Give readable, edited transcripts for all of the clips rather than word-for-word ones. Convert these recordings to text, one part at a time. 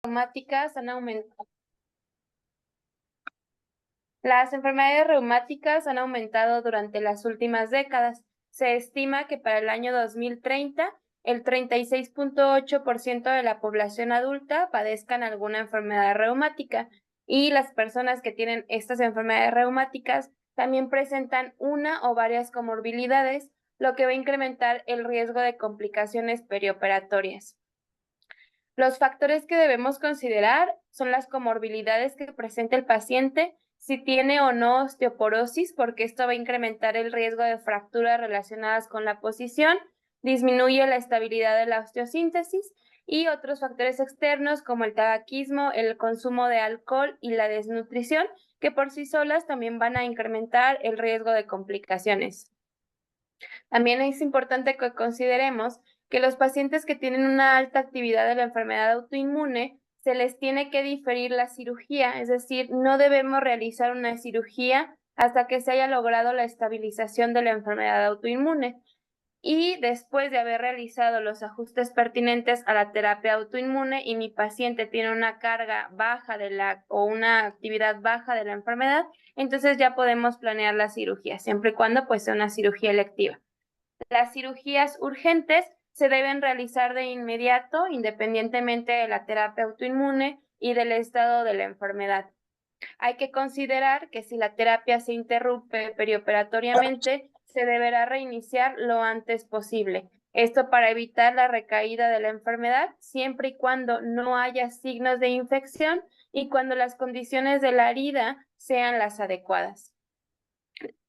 reumáticas han aumentado. Las enfermedades reumáticas han aumentado durante las últimas décadas. Se estima que para el año 2030, el 36.8% de la población adulta padezcan alguna enfermedad reumática y las personas que tienen estas enfermedades reumáticas también presentan una o varias comorbilidades, lo que va a incrementar el riesgo de complicaciones perioperatorias. Los factores que debemos considerar son las comorbilidades que presenta el paciente, si tiene o no osteoporosis, porque esto va a incrementar el riesgo de fracturas relacionadas con la posición, disminuye la estabilidad de la osteosíntesis y otros factores externos como el tabaquismo, el consumo de alcohol y la desnutrición, que por sí solas también van a incrementar el riesgo de complicaciones. También es importante que consideremos que los pacientes que tienen una alta actividad de la enfermedad autoinmune se les tiene que diferir la cirugía, es decir, no debemos realizar una cirugía hasta que se haya logrado la estabilización de la enfermedad autoinmune. Y después de haber realizado los ajustes pertinentes a la terapia autoinmune y mi paciente tiene una carga baja o una actividad baja de la enfermedad, entonces ya podemos planear la cirugía, siempre y cuando pues sea una cirugía electiva. Las cirugías urgentes se deben realizar de inmediato, independientemente de la terapia autoinmune y del estado de la enfermedad. Hay que considerar que si la terapia se interrumpe perioperatoriamente, se deberá reiniciar lo antes posible. Esto para evitar la recaída de la enfermedad, siempre y cuando no haya signos de infección y cuando las condiciones de la herida sean las adecuadas.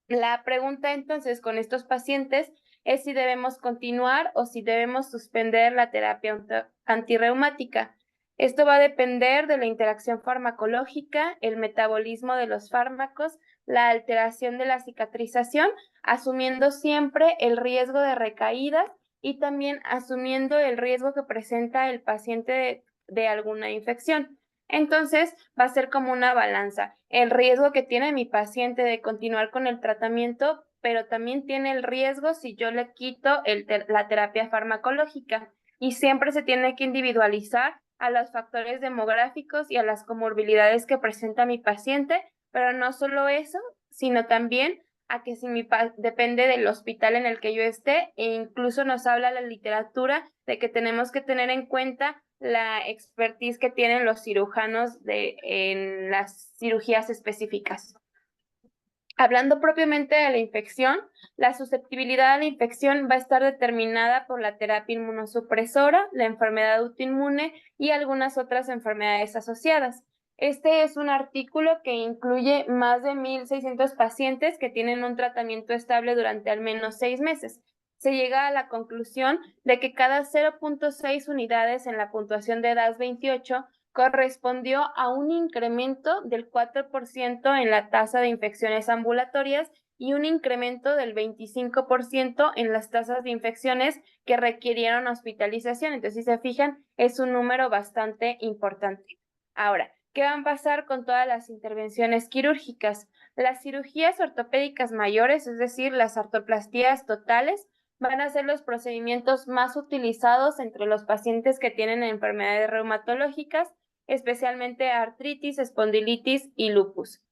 La pregunta entonces con estos pacientes es si debemos continuar o si debemos suspender la terapia antirreumática. Esto va a depender de la interacción farmacológica, el metabolismo de los fármacos, la alteración de la cicatrización, asumiendo siempre el riesgo de recaídas y también asumiendo el riesgo que presenta el paciente de alguna infección. Entonces, va a ser como una balanza. El riesgo que tiene mi paciente de continuar con el tratamiento, pero también tiene el riesgo si yo le quito la terapia farmacológica. Y siempre se tiene que individualizar a los factores demográficos y a las comorbilidades que presenta mi paciente, pero no solo eso, sino también a que si depende del hospital en el que yo esté, e incluso nos habla la literatura de que tenemos que tener en cuenta la expertise que tienen los cirujanos en las cirugías específicas. Hablando propiamente de la infección, la susceptibilidad a la infección va a estar determinada por la terapia inmunosupresora, la enfermedad autoinmune y algunas otras enfermedades asociadas. Este es un artículo que incluye más de 1,600 pacientes que tienen un tratamiento estable durante al menos 6 meses. Se llega a la conclusión de que cada 0.6 unidades en la puntuación de DAS-28 correspondió a un incremento del 4% en la tasa de infecciones ambulatorias y un incremento del 25% en las tasas de infecciones que requirieron hospitalización. Entonces, si se fijan, es un número bastante importante. Ahora, ¿qué van a pasar con todas las intervenciones quirúrgicas? Las cirugías ortopédicas mayores, es decir, las artroplastías totales, van a ser los procedimientos más utilizados entre los pacientes que tienen enfermedades reumatológicas, especialmente artritis, espondilitis y lupus.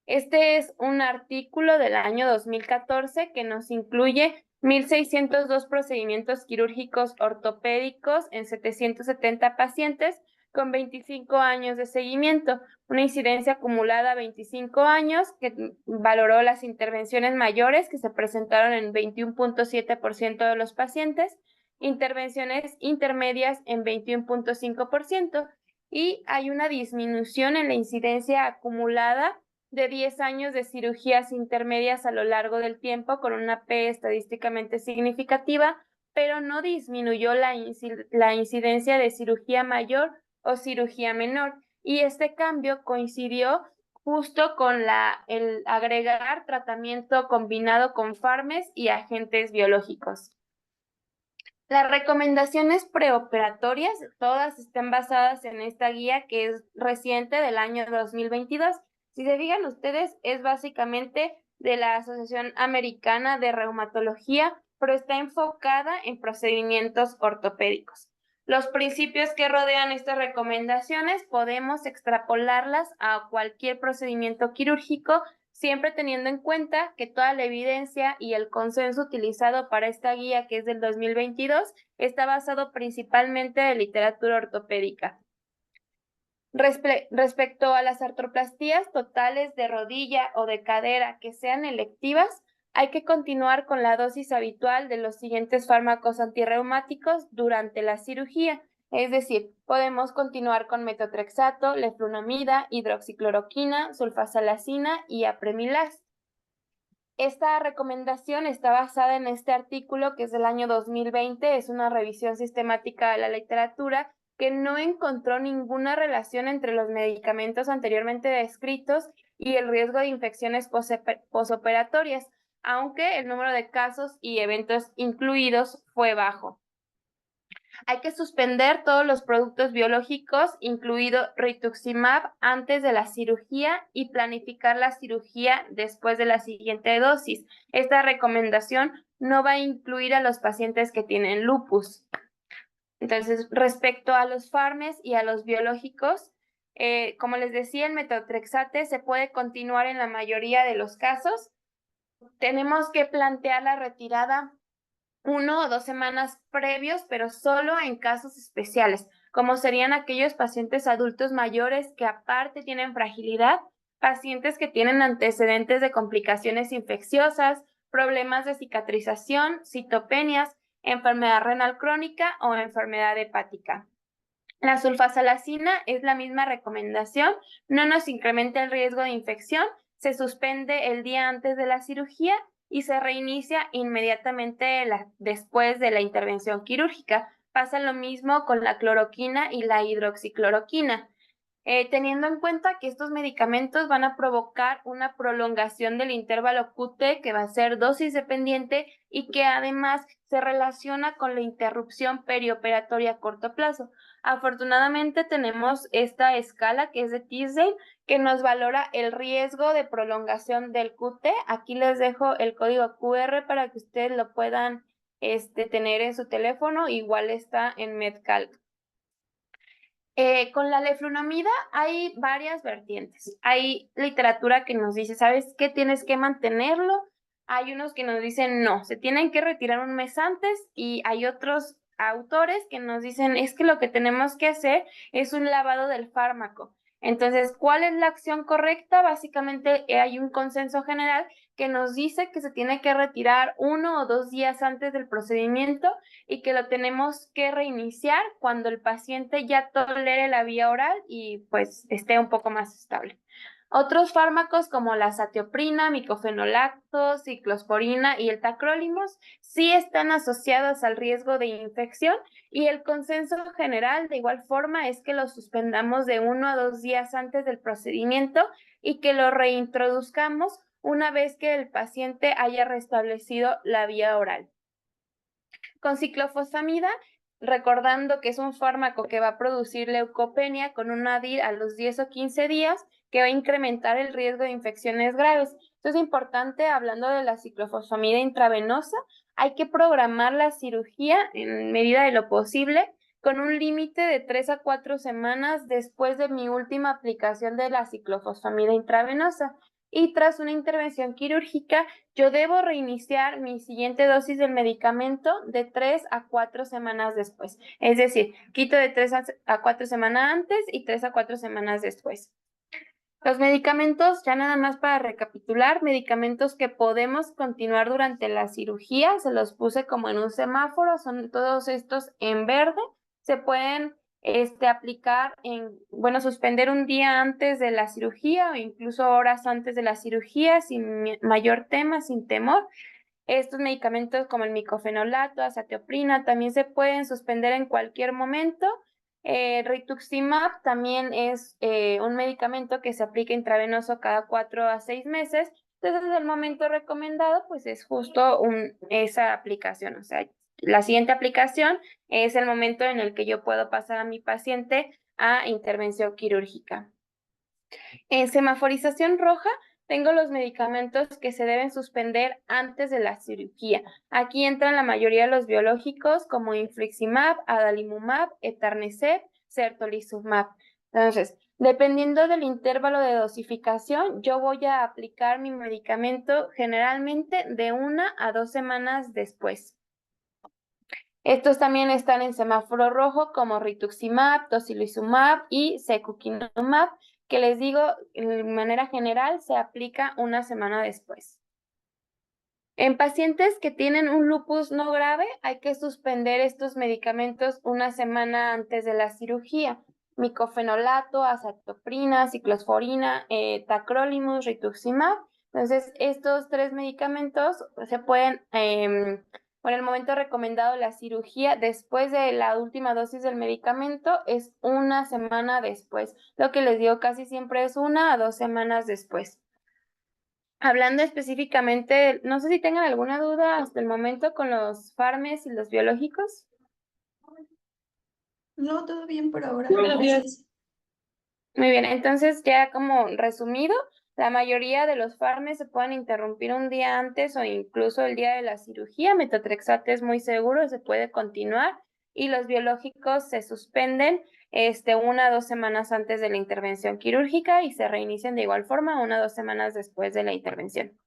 Este es un artículo del año 2014 que nos incluye 1,602 procedimientos quirúrgicos ortopédicos en 770 pacientes con 25 años de seguimiento, una incidencia acumulada a 25 años que valoró las intervenciones mayores que se presentaron en 21.7% de los pacientes, intervenciones intermedias en 21.5% y hay una disminución en la incidencia acumulada de 10 años de cirugías intermedias a lo largo del tiempo con una P estadísticamente significativa, pero no disminuyó la incidencia de cirugía mayor o cirugía menor. Y este cambio coincidió justo con el agregar tratamiento combinado con fármacos y agentes biológicos. Las recomendaciones preoperatorias, todas están basadas en esta guía que es reciente del año 2022. Si se fijan ustedes, es básicamente de la Asociación Americana de Reumatología, pero está enfocada en procedimientos ortopédicos. Los principios que rodean estas recomendaciones podemos extrapolarlas a cualquier procedimiento quirúrgico, siempre teniendo en cuenta que toda la evidencia y el consenso utilizado para esta guía, que es del 2022, está basado principalmente en literatura ortopédica. Respecto a las artroplastías totales de rodilla o de cadera que sean electivas, hay que continuar con la dosis habitual de los siguientes fármacos antirreumáticos durante la cirugía. Es decir, podemos continuar con metotrexato, leflunomida, hidroxicloroquina, sulfasalazina y apremilast. Esta recomendación está basada en este artículo que es del año 2020, es una revisión sistemática de la literatura que no encontró ninguna relación entre los medicamentos anteriormente descritos y el riesgo de infecciones posoperatorias, aunque el número de casos y eventos incluidos fue bajo. Hay que suspender todos los productos biológicos, incluido rituximab, antes de la cirugía y planificar la cirugía después de la siguiente dosis. Esta recomendación no va a incluir a los pacientes que tienen lupus. Entonces, respecto a los fármacos y a los biológicos, como les decía, el metotrexate se puede continuar en la mayoría de los casos. Tenemos que plantear la retirada 1 o 2 semanas previos, pero solo en casos especiales, como serían aquellos pacientes adultos mayores que aparte tienen fragilidad, pacientes que tienen antecedentes de complicaciones infecciosas, problemas de cicatrización, citopenias, enfermedad renal crónica o enfermedad hepática. La sulfasalazina es la misma recomendación, no nos incrementa el riesgo de infección, se suspende el día antes de la cirugía y se reinicia inmediatamente después de la intervención quirúrgica. Pasa lo mismo con la cloroquina y la hidroxicloroquina. Teniendo en cuenta que estos medicamentos van a provocar una prolongación del intervalo QT que va a ser dosis dependiente y que además se relaciona con la interrupción perioperatoria a corto plazo. Afortunadamente tenemos esta escala que es de Tisdale que nos valora el riesgo de prolongación del QT. Aquí les dejo el código QR para que ustedes lo puedan tener en su teléfono, igual está en MedCalc. Con la leflunomida hay varias vertientes. Hay literatura que nos dice, ¿sabes qué? Tienes que mantenerlo. Hay unos que nos dicen, no, se tienen que retirar un mes antes y hay otros autores que nos dicen, es que lo que tenemos que hacer es un lavado del fármaco. Entonces, ¿cuál es la acción correcta? Básicamente hay un consenso general que nos dice que se tiene que retirar 1 o 2 días antes del procedimiento y que lo tenemos que reiniciar cuando el paciente ya tolere la vía oral y pues esté un poco más estable. Otros fármacos como la satioprina, micofenolacto, ciclosporina y el tacrolimus sí están asociados al riesgo de infección y el consenso general de igual forma es que los suspendamos de 1 a 2 días antes del procedimiento y que lo reintroduzcamos una vez que el paciente haya restablecido la vía oral. Con ciclofosfamida, recordando que es un fármaco que va a producir leucopenia con un ADIR a los 10 o 15 días, que va a incrementar el riesgo de infecciones graves. Esto es importante, hablando de la ciclofosfamida intravenosa, hay que programar la cirugía en medida de lo posible con un límite de 3 a 4 semanas después de mi última aplicación de la ciclofosfamida intravenosa. Y tras una intervención quirúrgica, yo debo reiniciar mi siguiente dosis del medicamento de 3 a 4 semanas después. Es decir, quito de 3 a 4 semanas antes y 3 a 4 semanas después. Los medicamentos, ya nada más para recapitular, medicamentos que podemos continuar durante la cirugía, se los puse como en un semáforo, son todos estos en verde, se pueden aplicar suspender un día antes de la cirugía o incluso horas antes de la cirugía sin mayor tema, sin temor. Estos medicamentos como el micofenolato, azatioprina, también se pueden suspender en cualquier momento. Rituximab también es un medicamento que se aplica intravenoso cada 4 a 6 meses. Entonces, el momento recomendado pues es justo esa aplicación. O sea, la siguiente aplicación es el momento en el que yo puedo pasar a mi paciente a intervención quirúrgica. En semaforización roja tengo los medicamentos que se deben suspender antes de la cirugía. Aquí entran la mayoría de los biológicos como infliximab, adalimumab, etanercept, certolizumab. Entonces, dependiendo del intervalo de dosificación, yo voy a aplicar mi medicamento generalmente de 1 a 2 semanas después. Estos también están en semáforo rojo como rituximab, tocilizumab y secukinumab, que les digo, de manera general se aplica 1 semana después. En pacientes que tienen un lupus no grave, hay que suspender estos medicamentos 1 semana antes de la cirugía. Micofenolato, azathioprina, ciclosporina, tacrolimus, rituximab. Entonces, estos 3 medicamentos se pueden, por el momento recomendado la cirugía después de la última dosis del medicamento es 1 semana después. Lo que les digo casi siempre es 1 a 2 semanas después. Hablando específicamente, no sé si tengan alguna duda hasta el momento con los farmes y los biológicos. No, todo bien por ahora. Gracias. Muy bien, entonces ya como resumido, la mayoría de los farmes se pueden interrumpir un día antes o incluso el día de la cirugía. Metotrexate es muy seguro, se puede continuar y los biológicos se suspenden 1 a 2 semanas antes de la intervención quirúrgica y se reinician de igual forma 1 a 2 semanas después de la intervención.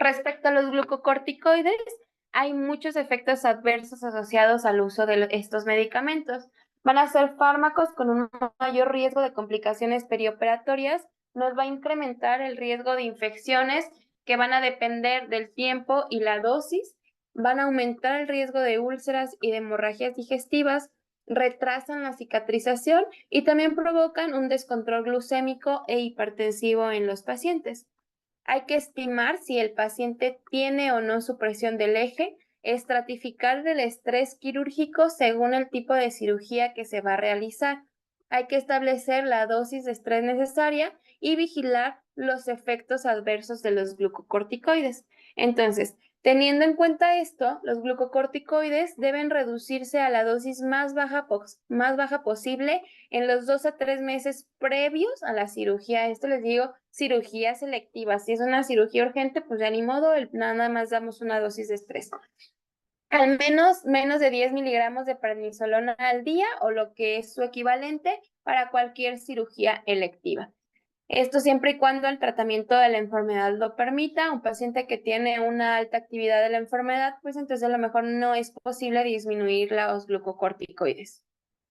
Respecto a los glucocorticoides, hay muchos efectos adversos asociados al uso de estos medicamentos. Van a ser fármacos con un mayor riesgo de complicaciones perioperatorias, nos va a incrementar el riesgo de infecciones que van a depender del tiempo y la dosis, van a aumentar el riesgo de úlceras y de hemorragias digestivas, retrasan la cicatrización y también provocan un descontrol glucémico e hipertensivo en los pacientes. Hay que estimar si el paciente tiene o no supresión del eje, estratificar el estrés quirúrgico según el tipo de cirugía que se va a realizar. Hay que establecer la dosis de estrés necesaria y vigilar los efectos adversos de los glucocorticoides. Entonces, teniendo en cuenta esto, los glucocorticoides deben reducirse a la dosis más baja posible en los 2 a 3 meses previos a la cirugía. Esto les digo, cirugía selectiva. Si es una cirugía urgente, pues ya ni modo, nada más damos una dosis de estrés. Al menos de 10 miligramos de prednisolona al día o lo que es su equivalente para cualquier cirugía electiva. Esto siempre y cuando el tratamiento de la enfermedad lo permita. Un paciente que tiene una alta actividad de la enfermedad, pues entonces a lo mejor no es posible disminuir los glucocorticoides.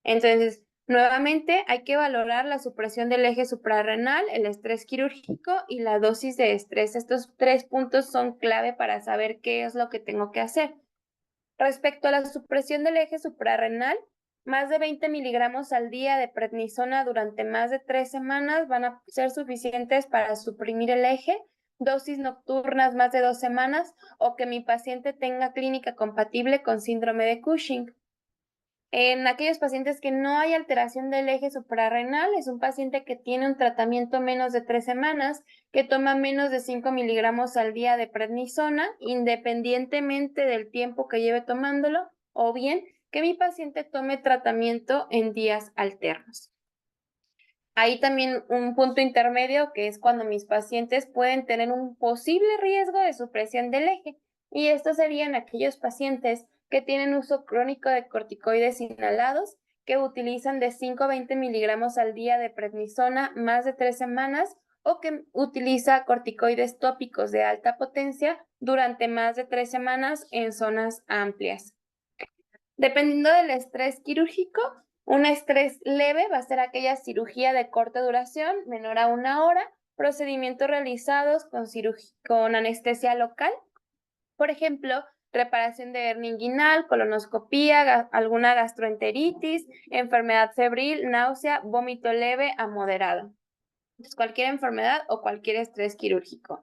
Entonces, nuevamente hay que valorar la supresión del eje suprarrenal, el estrés quirúrgico y la dosis de estrés. Estos 3 puntos son clave para saber qué es lo que tengo que hacer. Respecto a la supresión del eje suprarrenal, más de 20 miligramos al día de prednisona durante más de 3 semanas van a ser suficientes para suprimir el eje, dosis nocturnas más de 2 semanas o que mi paciente tenga clínica compatible con síndrome de Cushing. En aquellos pacientes que no hay alteración del eje suprarrenal, es un paciente que tiene un tratamiento menos de 3 semanas, que toma menos de 5 miligramos al día de prednisona, independientemente del tiempo que lleve tomándolo, o bien que mi paciente tome tratamiento en días alternos. Hay también un punto intermedio que es cuando mis pacientes pueden tener un posible riesgo de supresión del eje, y estos serían aquellos pacientes que tienen uso crónico de corticoides inhalados, que utilizan de 5 a 20 miligramos al día de prednisona más de 3 semanas o que utiliza corticoides tópicos de alta potencia durante más de 3 semanas en zonas amplias. Dependiendo del estrés quirúrgico, un estrés leve va a ser aquella cirugía de corta duración, menor a 1 hora, procedimientos realizados con anestesia local, por ejemplo, reparación de hernia inguinal, colonoscopía, alguna gastroenteritis, enfermedad febril, náusea, vómito leve a moderado. Entonces, cualquier enfermedad o cualquier estrés quirúrgico.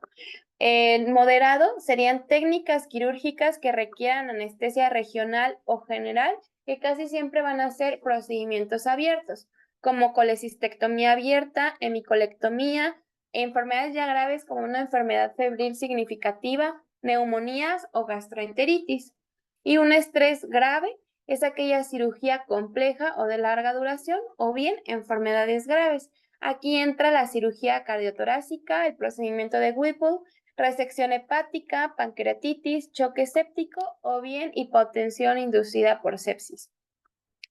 En moderado serían técnicas quirúrgicas que requieran anestesia regional o general, que casi siempre van a ser procedimientos abiertos, como colecistectomía abierta, hemicolectomía, enfermedades ya graves como una enfermedad febril significativa, neumonías o gastroenteritis. Y un estrés grave es aquella cirugía compleja o de larga duración o bien enfermedades graves. Aquí entra la cirugía cardiotorácica, el procedimiento de Whipple, resección hepática, pancreatitis, choque séptico o bien hipotensión inducida por sepsis.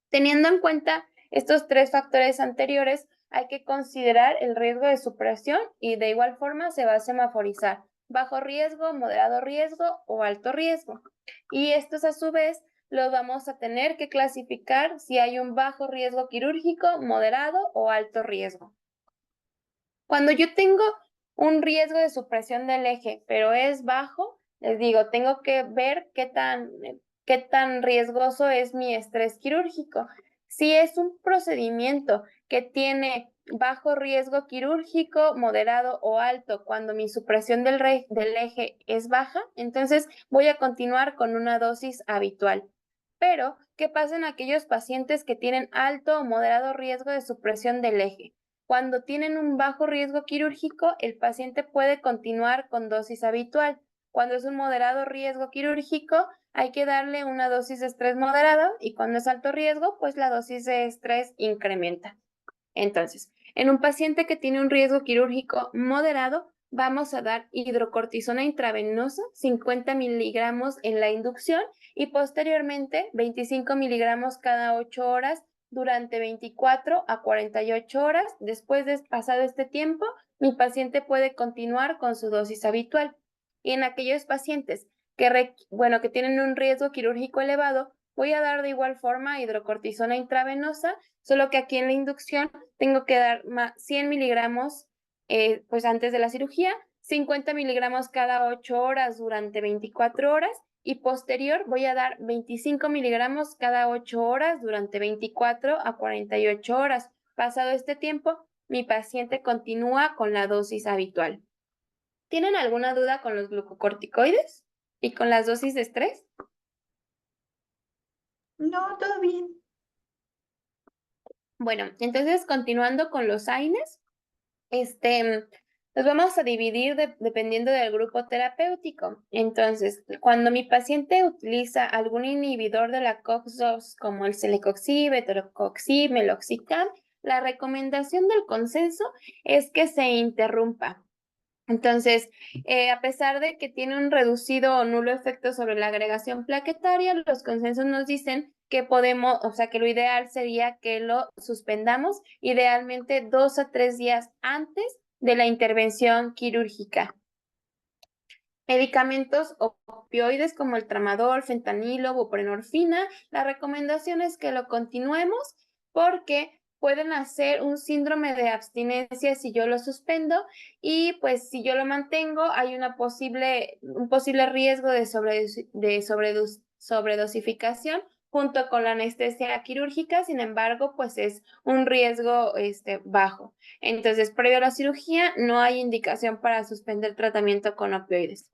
Teniendo en cuenta estos tres factores anteriores, hay que considerar el riesgo de supresión y de igual forma se va a semaforizar bajo riesgo, moderado riesgo o alto riesgo. Y estos a su vez los vamos a tener que clasificar si hay un bajo riesgo quirúrgico, moderado o alto riesgo. Cuando yo tengo un riesgo de supresión del eje, pero es bajo, les digo, tengo que ver qué tan riesgoso es mi estrés quirúrgico. Si es un procedimiento que tiene bajo riesgo quirúrgico, moderado o alto, cuando mi supresión del eje es baja, entonces voy a continuar con una dosis habitual. Pero, ¿qué pasa en aquellos pacientes que tienen alto o moderado riesgo de supresión del eje? Cuando tienen un bajo riesgo quirúrgico, el paciente puede continuar con dosis habitual. Cuando es un moderado riesgo quirúrgico, hay que darle una dosis de estrés moderado y cuando es alto riesgo, pues la dosis de estrés incrementa. Entonces, en un paciente que tiene un riesgo quirúrgico moderado, vamos a dar hidrocortisona intravenosa, 50 miligramos en la inducción y posteriormente 25 miligramos cada 8 horas durante 24 a 48 horas. Después de pasado este tiempo, mi paciente puede continuar con su dosis habitual. Y en aquellos pacientes que tienen un riesgo quirúrgico elevado, voy a dar de igual forma hidrocortisona intravenosa, solo que aquí en la inducción tengo que dar 100 miligramos pues antes de la cirugía, 50 miligramos cada 8 horas durante 24 horas y posterior voy a dar 25 miligramos cada 8 horas durante 24 a 48 horas. Pasado este tiempo, mi paciente continúa con la dosis habitual. ¿Tienen alguna duda con los glucocorticoides y con las dosis de estrés? No, todo bien. Bueno, entonces continuando con los AINES, los vamos a dividir dependiendo del grupo terapéutico. Entonces, cuando mi paciente utiliza algún inhibidor de la COX-2 como el celecoxib, etorocoxib, meloxicam, la recomendación del consenso es que se interrumpa. Entonces, a pesar de que tiene un reducido o nulo efecto sobre la agregación plaquetaria, los consensos nos dicen que podemos, o sea, que lo ideal sería que lo suspendamos, idealmente 2 a 3 días antes de la intervención quirúrgica. Medicamentos opioides como el tramadol, fentanilo, buprenorfina, la recomendación es que lo continuemos porque pueden hacer un síndrome de abstinencia si yo lo suspendo y pues si yo lo mantengo hay un posible riesgo de sobredosificación junto con la anestesia quirúrgica, sin embargo, pues es un riesgo bajo. Entonces, previo a la cirugía, no hay indicación para suspender tratamiento con opioides.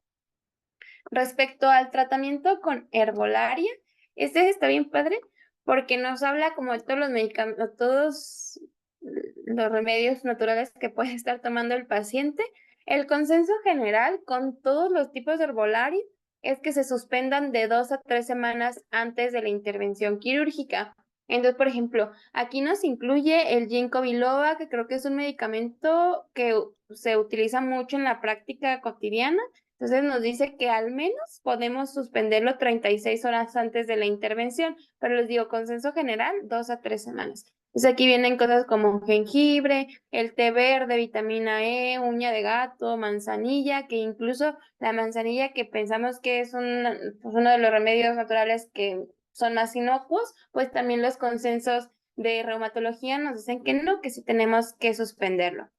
Respecto al tratamiento con herbolaria, este está bien padre porque nos habla como de todos los medicamentos, todos los remedios naturales que puede estar tomando el paciente. El consenso general con todos los tipos de herbolaria es que se suspendan de 2 a 3 semanas antes de la intervención quirúrgica. Entonces, por ejemplo, aquí nos incluye el ginkgo biloba, que creo que es un medicamento que se utiliza mucho en la práctica cotidiana. Entonces nos dice que al menos podemos suspenderlo 36 horas antes de la intervención, pero les digo, consenso general, 2 a 3 semanas. Entonces aquí vienen cosas como jengibre, el té verde, vitamina E, uña de gato, manzanilla, que incluso la manzanilla que pensamos que es pues uno de los remedios naturales que son más inocuos, pues también los consensos de reumatología nos dicen que no, que sí tenemos que suspenderlo.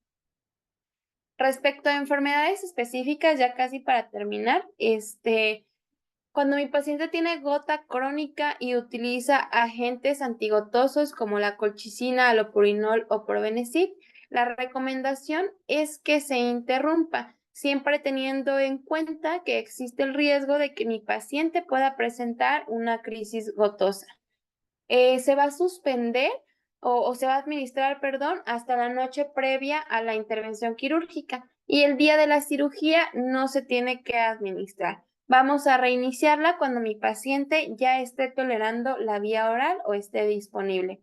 Respecto a enfermedades específicas, ya casi para terminar, cuando mi paciente tiene gota crónica y utiliza agentes antigotosos como la colchicina, allopurinol o probenecid, la recomendación es que se interrumpa, siempre teniendo en cuenta que existe el riesgo de que mi paciente pueda presentar una crisis gotosa. Se va a suspender o se va a administrar, perdón, hasta la noche previa a la intervención quirúrgica y el día de la cirugía no se tiene que administrar. Vamos a reiniciarla cuando mi paciente ya esté tolerando la vía oral o esté disponible.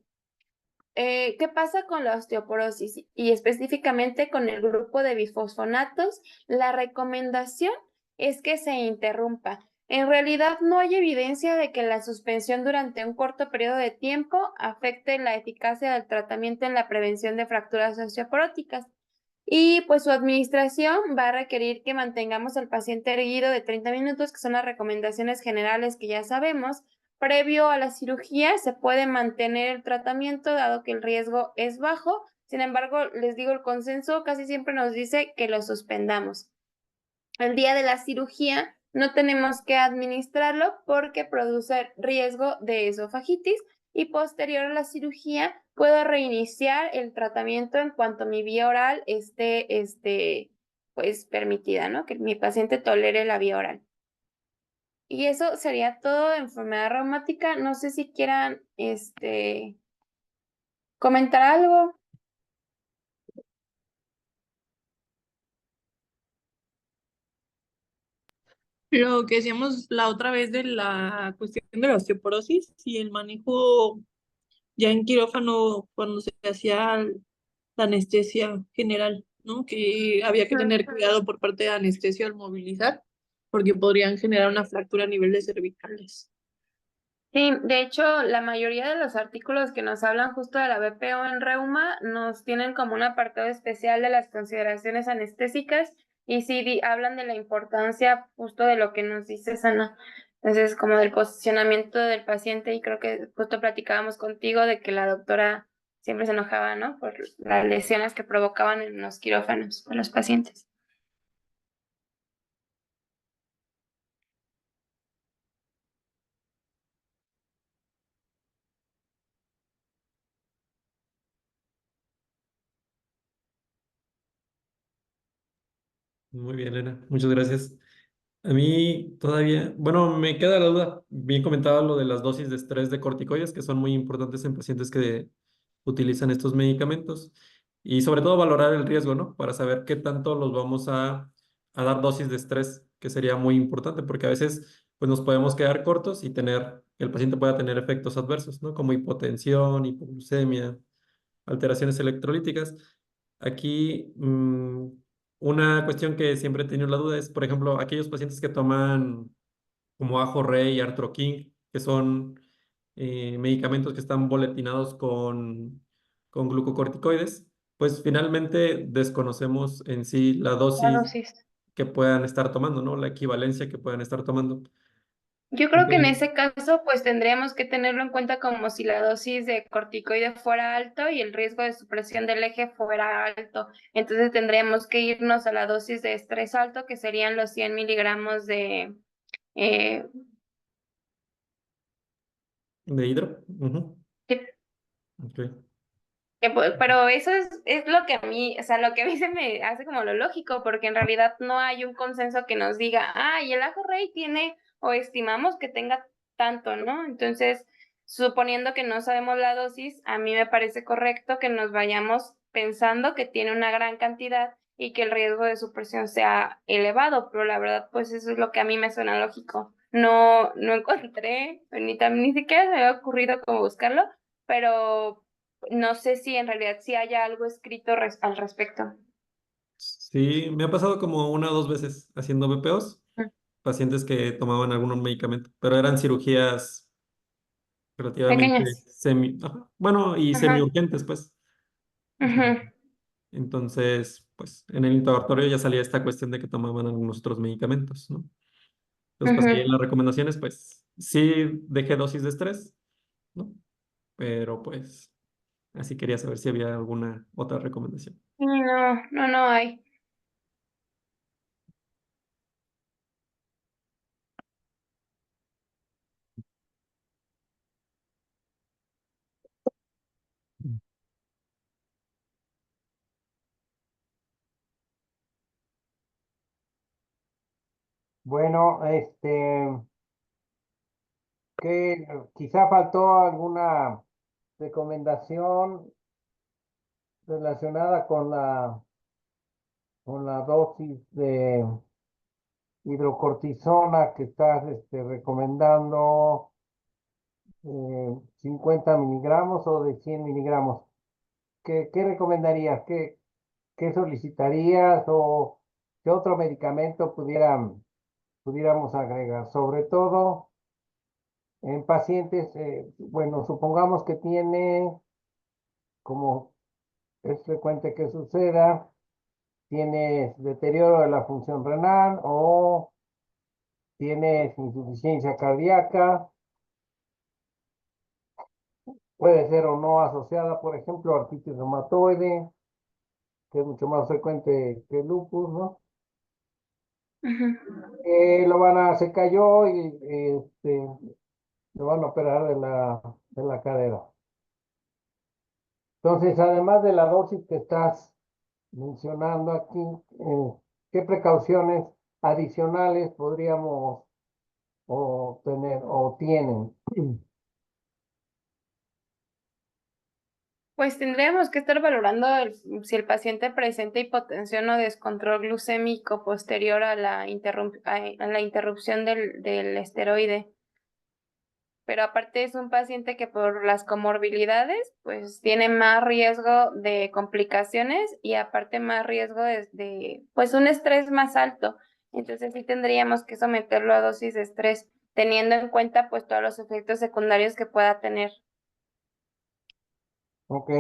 ¿Qué pasa con la osteoporosis? Y específicamente con el grupo de bifosfonatos, la recomendación es que se interrumpa. En realidad no hay evidencia de que la suspensión durante un corto periodo de tiempo afecte la eficacia del tratamiento en la prevención de fracturas osteoporóticas. Y pues su administración va a requerir que mantengamos al paciente erguido de 30 minutos, que son las recomendaciones generales que ya sabemos. Previo a la cirugía se puede mantener el tratamiento dado que el riesgo es bajo. Sin embargo, les digo, el consenso casi siempre nos dice que lo suspendamos. El día de la cirugía no tenemos que administrarlo porque produce riesgo de esofagitis y posterior a la cirugía puedo reiniciar el tratamiento en cuanto mi vía oral esté, pues permitida, ¿no? Que mi paciente tolere la vía oral. Y eso sería todo de enfermedad reumática. No sé si quieran, comentar algo. Lo que decíamos la otra vez de la cuestión de la osteoporosis y el manejo ya en quirófano cuando se hacía la anestesia general, ¿no? Que había que tener cuidado por parte de anestesia al movilizar, porque podrían generar una fractura a nivel de cervicales. Sí, de hecho, la mayoría de los artículos que nos hablan justo de la BPO en reuma nos tienen como un apartado especial de las consideraciones anestésicas y sí hablan de la importancia justo de lo que nos dice Sana. Entonces, como del posicionamiento del paciente y creo que justo platicábamos contigo de que la doctora siempre se enojaba, ¿no? Por las lesiones que provocaban en los quirófanos con los pacientes. Muy bien, Elena. Muchas gracias. A mí todavía, bueno, me queda la duda. Bien comentado lo de las dosis de estrés de corticoides, que son muy importantes en pacientes que utilizan estos medicamentos. Y sobre todo valorar el riesgo, ¿no? Para saber qué tanto los vamos a dar dosis de estrés, que sería muy importante, porque a veces pues nos podemos quedar cortos y el paciente pueda tener efectos adversos, ¿no? Como hipotensión, hipoglucemia, alteraciones electrolíticas. Aquí, una cuestión que siempre he tenido la duda es, por ejemplo, aquellos pacientes que toman como Ajo Rey y Artroking, que son medicamentos que están boletinados con glucocorticoides, pues finalmente desconocemos en sí la La dosis dosis. que puedan estar tomando, ¿no? La equivalencia que puedan estar tomando. Yo creo que en Entonces, ese caso, pues tendríamos que tenerlo en cuenta como si la dosis de corticoide fuera alto y el riesgo de supresión del eje fuera alto. Entonces tendríamos que irnos a la dosis de estrés alto, que serían los 100 miligramos de... eh, de hidro. Ujú. Ok. Pero eso es lo que a mí, o sea, lo que a mí se me hace como lo lógico, porque en realidad no hay un consenso que nos diga, ah, y el ajo rey tiene, o estimamos que tenga tanto, ¿no? Entonces, suponiendo que no sabemos la dosis, a mí me parece correcto que nos vayamos pensando que tiene una gran cantidad y que el riesgo de supresión sea elevado, pero la verdad, pues eso es lo que a mí me suena lógico. No encontré, ni siquiera se me había ocurrido como buscarlo, pero no sé si en realidad sí haya algo escrito al respecto. Sí, me ha pasado como una o dos veces haciendo BPOs, Mm. pacientes que tomaban algunos medicamentos, pero eran cirugías relativamente Pequeñas. ajá, bueno, y Ajá. semiurgentes, pues. Ajá. Ujú, Entonces, pues en el interrogatorio ya salía esta cuestión de que tomaban algunos otros medicamentos, ¿no? Entonces, pues ahí en ujú. las recomendaciones, pues sí dejé dosis de estrés, ¿no? Pero pues así quería saber si había alguna otra recomendación. Sí, no hay. Bueno, que quizá faltó alguna recomendación relacionada con la dosis de hidrocortisona que estás recomendando. 50 miligramos o de 100 miligramos. ¿Qué recomendarías? ¿Qué solicitarías o qué otro medicamento pudiéramos agregar? Sobre todo en pacientes, bueno, supongamos que tiene, como es frecuente que suceda, tienes deterioro de la función renal o tienes insuficiencia cardíaca, puede ser o no asociada, por ejemplo, a artritis reumatoide, que es mucho más frecuente que el lupus, ¿no? Ujú. Se cayó y lo van a operar de la cadera. Entonces, además de la dosis que estás mencionando aquí, ¿qué precauciones adicionales podríamos o tener o tienen? Pues tendríamos que estar valorando si el paciente presenta hipotensión o descontrol glucémico posterior a la, a la interrupción del esteroide. Pero aparte es un paciente que por las comorbilidades, pues tiene más riesgo de complicaciones y aparte más riesgo pues un estrés más alto. Entonces sí tendríamos que someterlo a dosis de estrés, teniendo en cuenta pues todos los efectos secundarios que pueda tener. Ok.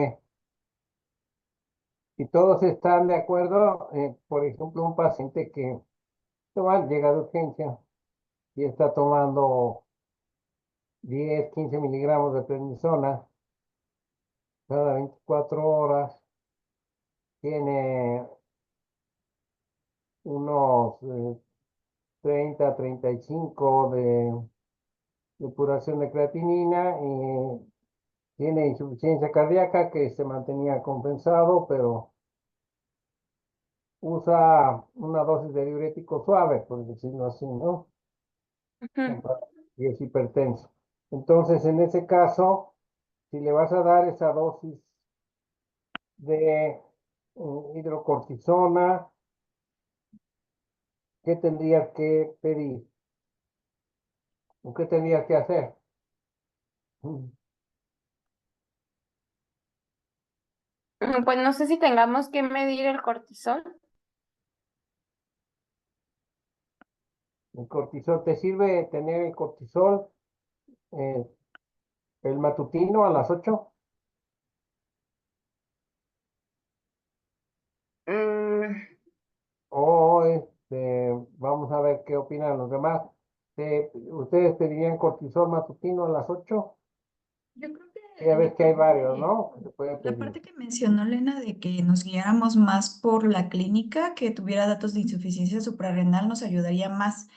Y todos están de acuerdo, por ejemplo, un paciente que llega de urgencia y está tomando 10, 15 miligramos de prednisona cada 24 horas, tiene unos 30, 35 de depuración de creatinina y tiene insuficiencia cardíaca que se mantenía compensado, pero usa una dosis de diurético suave, por decirlo así, ¿no? Ujú. Y es hipertenso. Entonces, en ese caso, si le vas a dar esa dosis de hidrocortisona, ¿qué tendrías que pedir? ¿O qué tendrías que hacer? Pues no sé si tengamos que medir el cortisol. El cortisol, ¿te sirve tener el cortisol, eh, el matutino a las 8? Mm, O vamos a ver qué opinan los demás. ¿Ustedes pedirían cortisol matutino a las 8? Yo creo Ya que ves que hay varios, ¿no? Que se puede la pedir. parte que mencionó Lena de que nos guiáramos más por la clínica, que tuviera datos de insuficiencia suprarrenal, nos ayudaría más.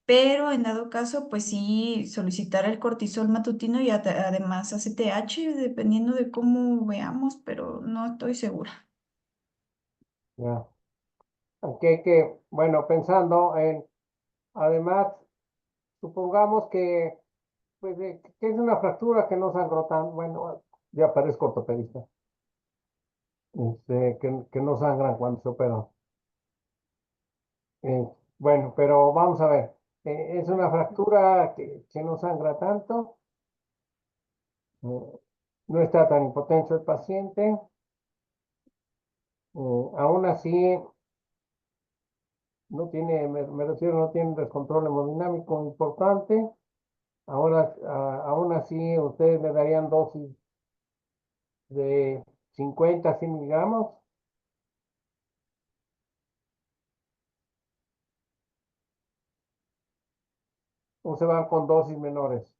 Pero en dado caso, pues sí, solicitar el cortisol matutino y además ACTH, dependiendo de cómo veamos, pero no estoy segura. Ya. Aquí bueno, pensando en, además, supongamos que, pues, que es una fractura que no sangró tan, bueno, ya parezco ortopedista, que no sangran cuando se operan. Bueno, pero vamos a ver, es una fractura que no sangra tanto, no está tan hipotenso el paciente, aún así no tiene, me refiero, no tiene un descontrol hemodinámico importante. Ahora, aún así, ustedes le darían dosis de 50 a 100 miligramos, o se van con dosis menores.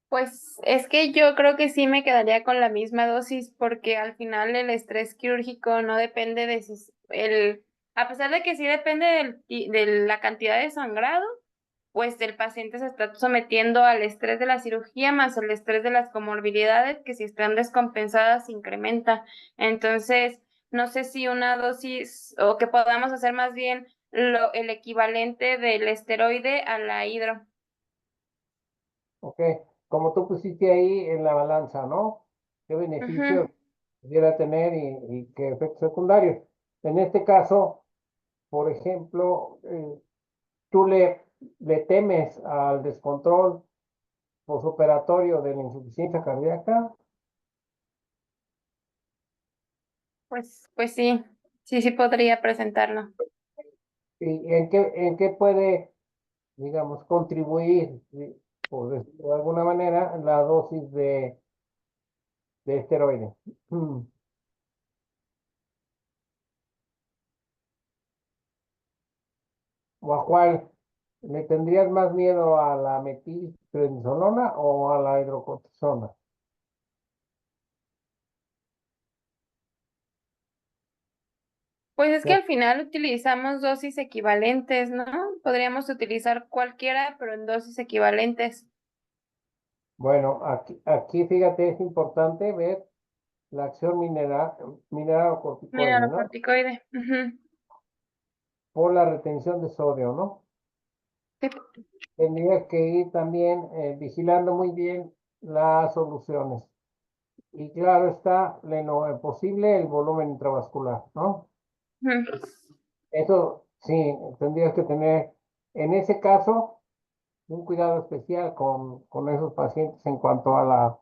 Pues es que yo creo que sí me quedaría con la misma dosis porque al final el estrés quirúrgico no depende de si a pesar de que sí depende de la cantidad de sangrado, pues el paciente se está sometiendo al estrés de la cirugía más el estrés de las comorbilidades que si están descompensadas incrementa. Entonces, no sé si una dosis o que podamos hacer más bien el equivalente del esteroide a la hidro. ¿Ok? Como tú pusiste ahí en la balanza, ¿no? ¿Qué Ujú. beneficios pudiera tener y qué efectos secundarios? En este caso, por ejemplo, ¿Tú le temes al descontrol posoperatorio de la insuficiencia cardíaca? Pues sí, sí podría presentarlo. ¿Y en qué puede, digamos, contribuir, por decirlo de alguna manera, la dosis de esteroide? ¿O a cuál? ¿Le tendrías más miedo a la metilprednisolona o a la hidrocortisona? Pues es que Ya. al final utilizamos dosis equivalentes, ¿no? Podríamos utilizar cualquiera, pero en dosis equivalentes. Bueno, aquí fíjate, es importante ver la acción Mira, mineralocorticoide, lo ¿no? corticoide. Ujú. Por la retención de sodio, ¿no? Sí. Tendría que ir también vigilando muy bien las soluciones. Y claro está, en lo posible, el volumen intravascular, ¿no? Ujú. Eso sí, tendrías que tener, en ese caso, un cuidado especial con esos pacientes en cuanto a la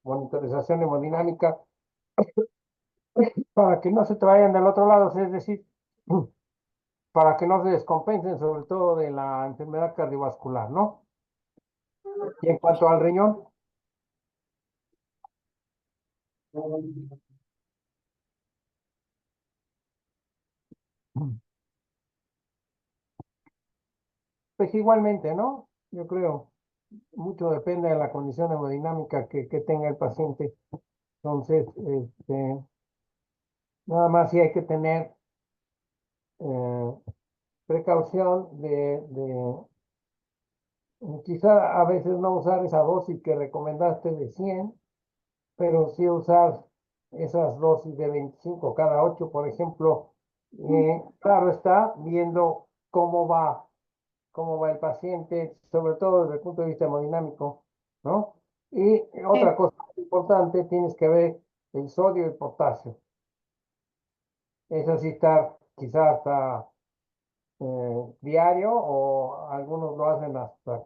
monitorización hemodinámica, para que no se te vayan del otro lado, es decir, para que no se descompensen, sobre todo de la enfermedad cardiovascular, ¿no? Y en cuanto al riñón, pues igualmente, ¿no? Yo creo, mucho depende de la condición hemodinámica que tenga el paciente. Entonces, nada más sí hay que tener eh, precaución quizá a veces no usar esa dosis que recomendaste de 100, pero sí usar esas dosis de 25 cada 8, por ejemplo. Claro está, viendo cómo va el paciente, sobre todo desde el punto de vista hemodinámico, ¿no? Y Sí. otra cosa importante, tienes que ver el sodio y el potasio. Eso sí está quizás hasta diario, o algunos lo hacen hasta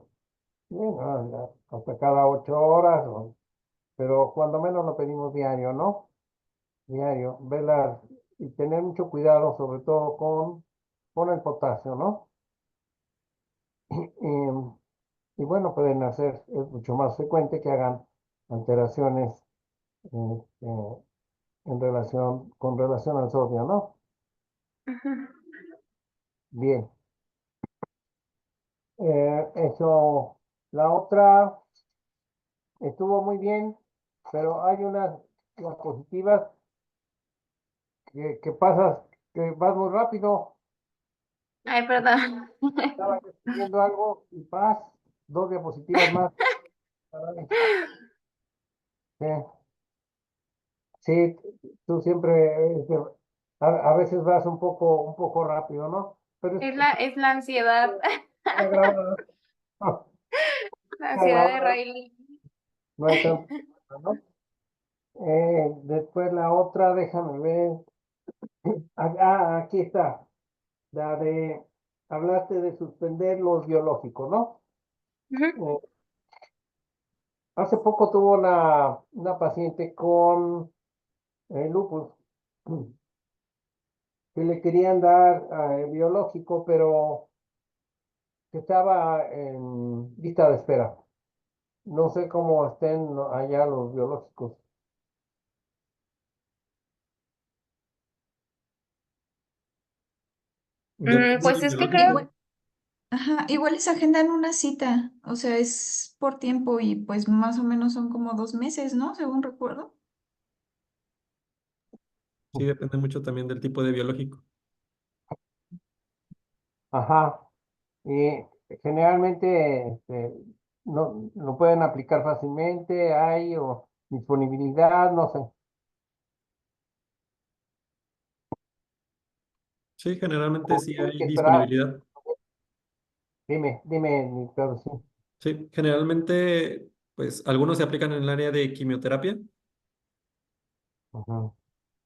cada 8 horas, pero cuando menos lo pedimos diario, ¿no? Diario, verla y tener mucho cuidado, sobre todo con el potasio, ¿no? Y bueno, pueden hacer, es mucho más frecuente que hagan alteraciones con relación al sodio, ¿no? Ujú. Bien, eso, la otra estuvo muy bien, pero hay unas diapositivas que pasas, que vas muy rápido. Ay, perdón. Estaba yo escribiendo algo y paz, 2 diapositivas más. Caray. Sí, tú siempre, a veces vas un poco rápido, ¿no? Pero Es la ansiedad, está grabado, no, la está ansiedad de grabado, Riley. no hay tanto, ¿no? Después la otra, déjame ver. Aquí está, la de, hablaste de suspender los biológicos, ¿no? Ujú. Eh, Hace poco tuvo una paciente con lupus, que le querían dar biológico, pero que estaba en lista de espera. No sé cómo estén allá los biológicos. Depende Pues del es que creo, biológico. Igual, ajá, igual les agendan una cita, o sea, es por tiempo y pues más o menos son como 2 meses, ¿no? Según recuerdo. Sí, depende mucho también del tipo de biológico. Ajá. Y generalmente no lo pueden aplicar fácilmente, hay o disponibilidad, no sé. Sí, generalmente O sí tienen hay que esperar. disponibilidad. Dime, mi sí. Sí, generalmente, pues algunos se aplican en el área de quimioterapia Ujú.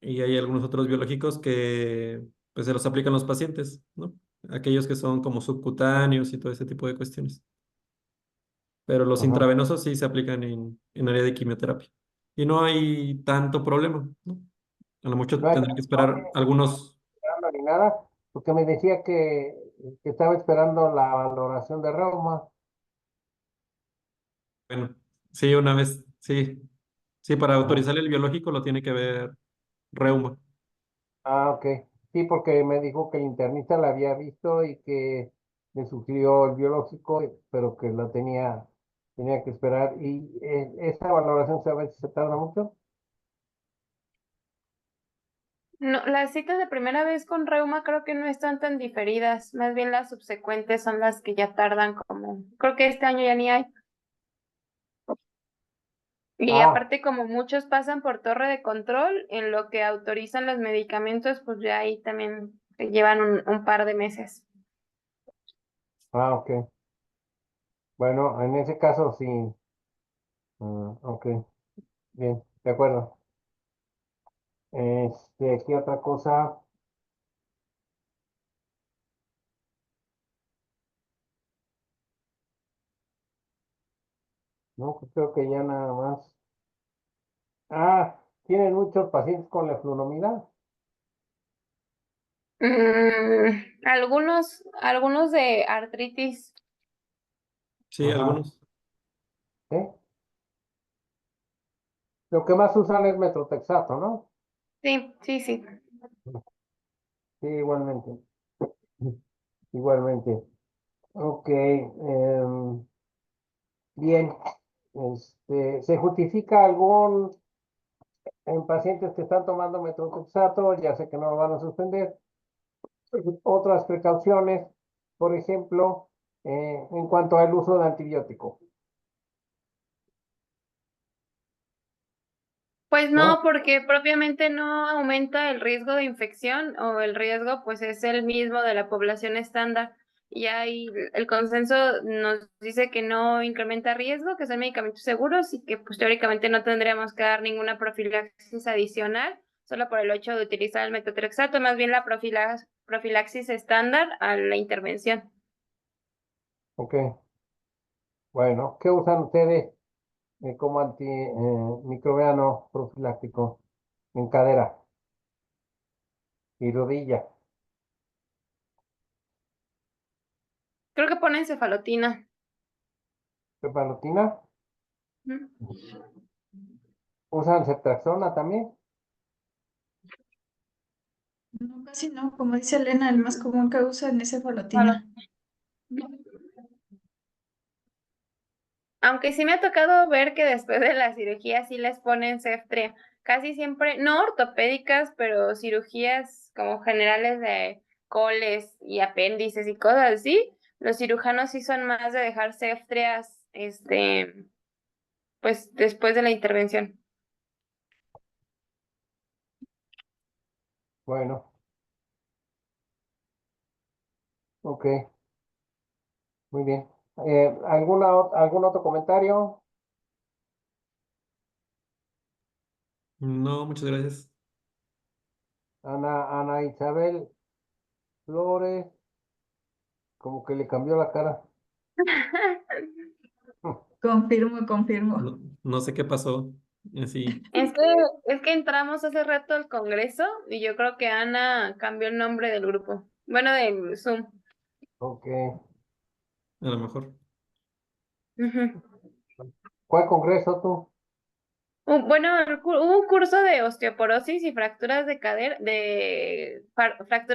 y hay algunos otros biológicos que pues se los aplican los pacientes, ¿no? aquellos que son como subcutáneos y todo ese tipo de cuestiones. Pero los Ajá. intravenosos sí se aplican en área de quimioterapia. Y no hay tanto problema, ¿no? A lo mucho No hay tendrán que esperar algunos, esperando ni nada, porque me decía que estaba esperando la valoración de reuma. bueno, sí, una vez, sí, sí, para Ajá. autorizar el biológico lo tiene que ver reuma. Ah, ok. Sí, porque me dijo que el internista la había visto y que le sugirió el biológico, pero que lo tenía que esperar. ¿Y esa valoración sabe si se tarda mucho? No, las citas de primera vez con reuma creo que no están tan diferidas, más bien las subsecuentes son las que ya tardan como, creo que este año ya ni hay. Y Ah, aparte como muchos pasan por torre de control, en lo que autorizan los medicamentos, pues ya ahí también se llevan un par de meses. ok. Bueno, en ese caso sí. Ok, bien, de acuerdo. ¿Qué otra cosa? No, pues creo que ya nada más. Ah, ¿tienen muchos pacientes con la flunomida? Algunos de artritis, Sí, Ajá. algunos. ¿Sí? Lo que más usan es metrotexato, ¿no? sí, sí, sí. Sí, igualmente. Igualmente. Ok, bien. ¿Se justifica en pacientes que están tomando metrotexato? Ya sé que no lo van a suspender. Otras precauciones, por ejemplo, en cuanto al uso de antibiótico, Pues no, ¿no? porque propiamente no aumenta el riesgo de infección o el riesgo pues es el mismo de la población estándar. Y ahí el consenso nos dice que no incrementa riesgo, que son medicamentos seguros y que pues teóricamente no tendríamos que dar ninguna profilaxis adicional solo por el hecho de utilizar el metotrexato, más bien la profilaxis estándar a la intervención. Ok, bueno, ¿qué usan ustedes como antimicrobiano profiláctico en cadera y rodilla? Creo que ponen cefalotina. ¿Cefalotina? Ujú. ¿Usan ceftriaxona también? No, casi no, como dice Elena, el más común que usan es Falo- cefalotina. Aunque sí me ha tocado ver que después de la cirugía sí les ponen ceftrea. Casi siempre, no ortopédicas, pero cirugías como generales de coles y apéndices y cosas así. Los cirujanos sí son más de dejar ceftreas, pues después de la intervención. Bueno, ok, muy bien. ¿Algún otro comentario? No, muchas gracias. Ana Isabel Flores, como que le cambió la cara. Confirmo, confirmo. No, no sé qué pasó. Sí, Es que, es que entramos hace rato al Congreso y yo creo que Ana cambió el nombre del grupo. Bueno, del Zoom. Ok. a lo mejor. Ujú. ¿Cuál congreso tú? Bueno, hubo un curso de osteoporosis y fracturas de cadera, fracturas